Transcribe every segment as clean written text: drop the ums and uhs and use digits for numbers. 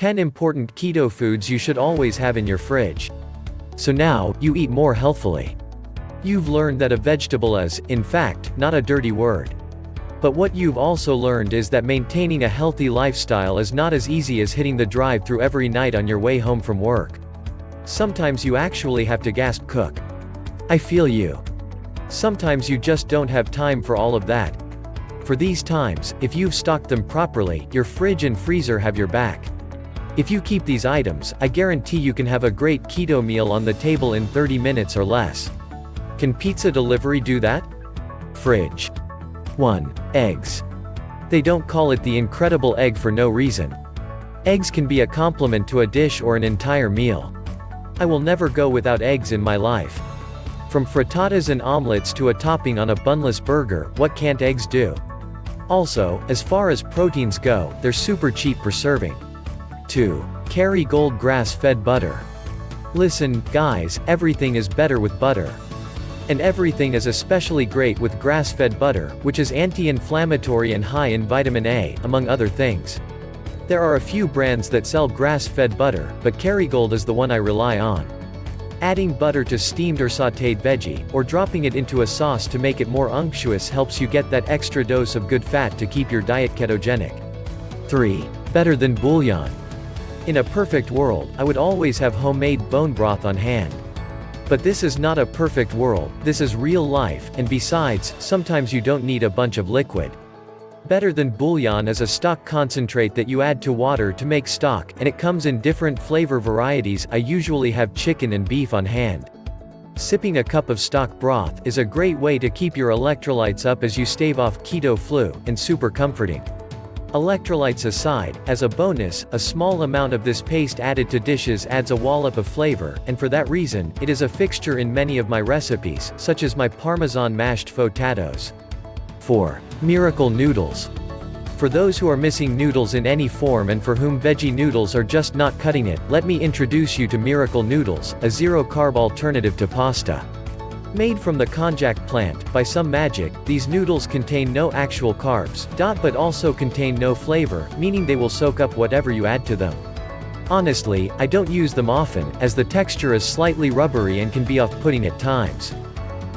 10 important keto foods you should always have in your fridge. So now, you eat more healthfully. You've learned that a vegetable is, in fact, not a dirty word. But what you've also learned is that maintaining a healthy lifestyle is not as easy as hitting the drive-thru every night on your way home from work. Sometimes you actually have to gasp cook. I feel you. Sometimes you just don't have time for all of that. For these times, if you've stocked them properly, your fridge and freezer have your back. If you keep these items, I guarantee you can have a great keto meal on the table in 30 minutes or less. Can pizza delivery do that? Fridge. 1. Eggs. They don't call it the incredible egg for no reason. Eggs can be a complement to a dish or an entire meal. I will never go without eggs in my life. From frittatas and omelets to a topping on a bunless burger, what can't eggs do? Also, as far as proteins go, they're super cheap per serving. 2. Kerrygold grass-fed butter. Listen, guys, everything is better with butter. And everything is especially great with grass-fed butter, which is anti-inflammatory and high in vitamin A, among other things. There are a few brands that sell grass-fed butter, but Kerrygold is the one I rely on. Adding butter to steamed or sautéed veggie, or dropping it into a sauce to make it more unctuous helps you get that extra dose of good fat to keep your diet ketogenic. 3. Better than bouillon. In a perfect world, I would always have homemade bone broth on hand. But this is not a perfect world, this is real life, and besides, sometimes you don't need a bunch of liquid. Better than bouillon is a stock concentrate that you add to water to make stock, and it comes in different flavor varieties. I usually have chicken and beef on hand. Sipping a cup of stock broth is a great way to keep your electrolytes up as you stave off keto flu, and super comforting. Electrolytes aside, as a bonus, a small amount of this paste added to dishes adds a wallop of flavor, and for that reason, it is a fixture in many of my recipes, such as my Parmesan mashed potatoes. 4. Miracle noodles. For those who are missing noodles in any form and for whom veggie noodles are just not cutting it, let me introduce you to Miracle Noodles, a zero-carb alternative to pasta. Made from the konjac plant, by some magic, these noodles contain no actual carbs, but also contain no flavor, meaning they will soak up whatever you add to them. Honestly, I don't use them often, as the texture is slightly rubbery and can be off-putting at times.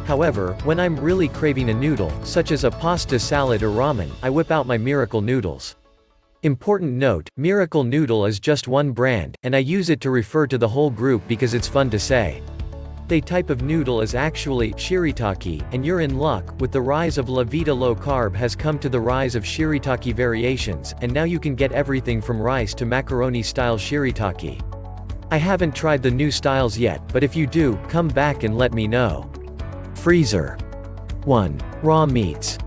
However, when I'm really craving a noodle, such as a pasta salad or ramen, I whip out my Miracle Noodles. Important note, Miracle Noodle is just one brand, and I use it to refer to the whole group because it's fun to say. The type of noodle is actually shirataki, and you're in luck. With the rise of La Vida low carb has come to the rise of shirataki variations, and now you can get everything from rice to macaroni style shirataki. I haven't tried the new styles yet, but if you do, come back and let me know. Freezer. 1. Raw meats.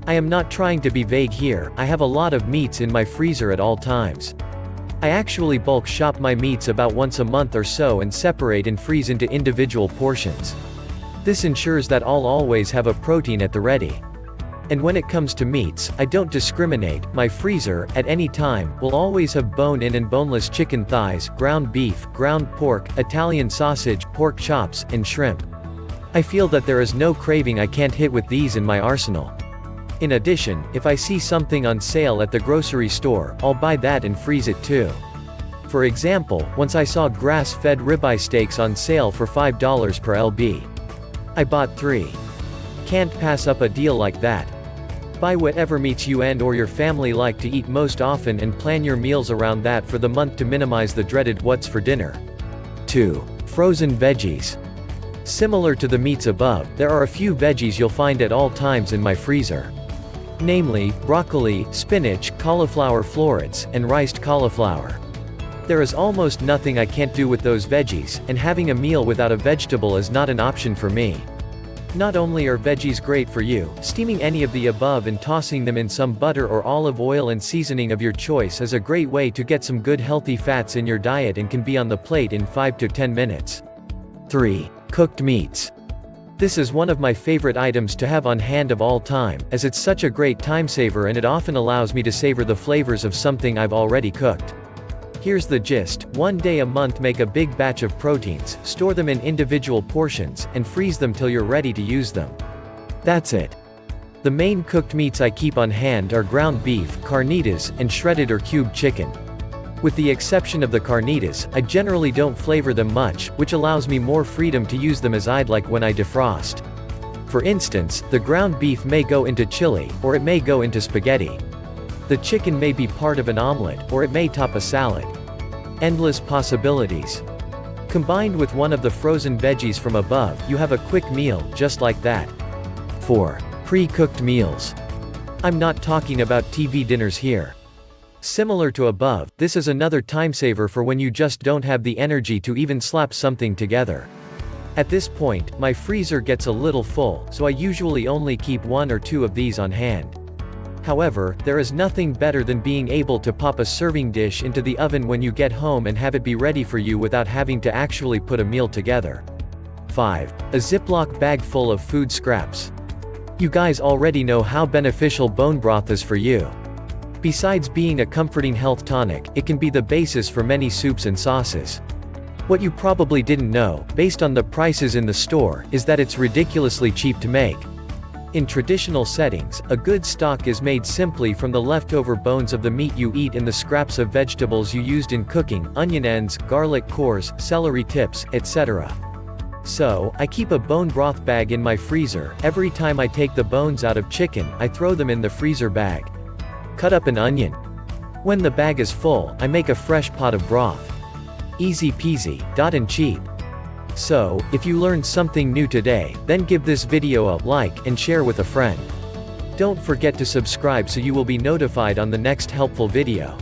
I am not trying to be vague here, I have a lot of meats in my freezer at all times. I actually bulk shop my meats about once a month or so and separate and freeze into individual portions. This ensures that I'll always have a protein at the ready. And when it comes to meats, I don't discriminate. My freezer, at any time, will always have bone-in and boneless chicken thighs, ground beef, ground pork, Italian sausage, pork chops, and shrimp. I feel that there is no craving I can't hit with these in my arsenal. In addition, if I see something on sale at the grocery store, I'll buy that and freeze it too. For example, once I saw grass-fed ribeye steaks on sale for $5 per lb. I bought 3. Can't pass up a deal like that. Buy whatever meats you and/or your family like to eat most often and plan your meals around that for the month to minimize the dreaded what's for dinner. 2. Frozen veggies. Similar to the meats above, there are a few veggies you'll find at all times in my freezer. Namely, broccoli, spinach, cauliflower florets, and riced cauliflower. There is almost nothing I can't do with those veggies, and having a meal without a vegetable is not an option for me. Not only are veggies great for you, steaming any of the above and tossing them in some butter or olive oil and seasoning of your choice is a great way to get some good healthy fats in your diet and can be on the plate in 5 to 10 minutes. 3. Cooked meats. This is one of my favorite items to have on hand of all time, as it's such a great time saver and it often allows me to savor the flavors of something I've already cooked. Here's the gist: one day a month make a big batch of proteins, store them in individual portions, and freeze them till you're ready to use them. That's it. The main cooked meats I keep on hand are ground beef, carnitas, and shredded or cubed chicken. With the exception of the carnitas, I generally don't flavor them much, which allows me more freedom to use them as I'd like when I defrost. For instance, the ground beef may go into chili, or it may go into spaghetti. The chicken may be part of an omelet, or it may top a salad. Endless possibilities. Combined with one of the frozen veggies from above, you have a quick meal, just like that. 4. Pre-cooked meals. I'm not talking about TV dinners here. Similar to above, this is another time saver for when you just don't have the energy to even slap something together. At this point, my freezer gets a little full, so I usually only keep 1 or 2 of these on hand. However, there is nothing better than being able to pop a serving dish into the oven when you get home and have it be ready for you without having to actually put a meal together. 5. A Ziploc bag full of food scraps. You guys already know how beneficial bone broth is for you. Besides being a comforting health tonic, it can be the basis for many soups and sauces. What you probably didn't know, based on the prices in the store, is that it's ridiculously cheap to make. In traditional settings, a good stock is made simply from the leftover bones of the meat you eat and the scraps of vegetables you used in cooking, onion ends, garlic cores, celery tips, etc. So, I keep a bone broth bag in my freezer. Every time I take the bones out of chicken, I throw them in the freezer bag. Cut up an onion. When the bag is full, I make a fresh pot of broth. Easy peasy, and cheap. So, if you learned something new today, then give this video a like and share with a friend. Don't forget to subscribe so you will be notified on the next helpful video.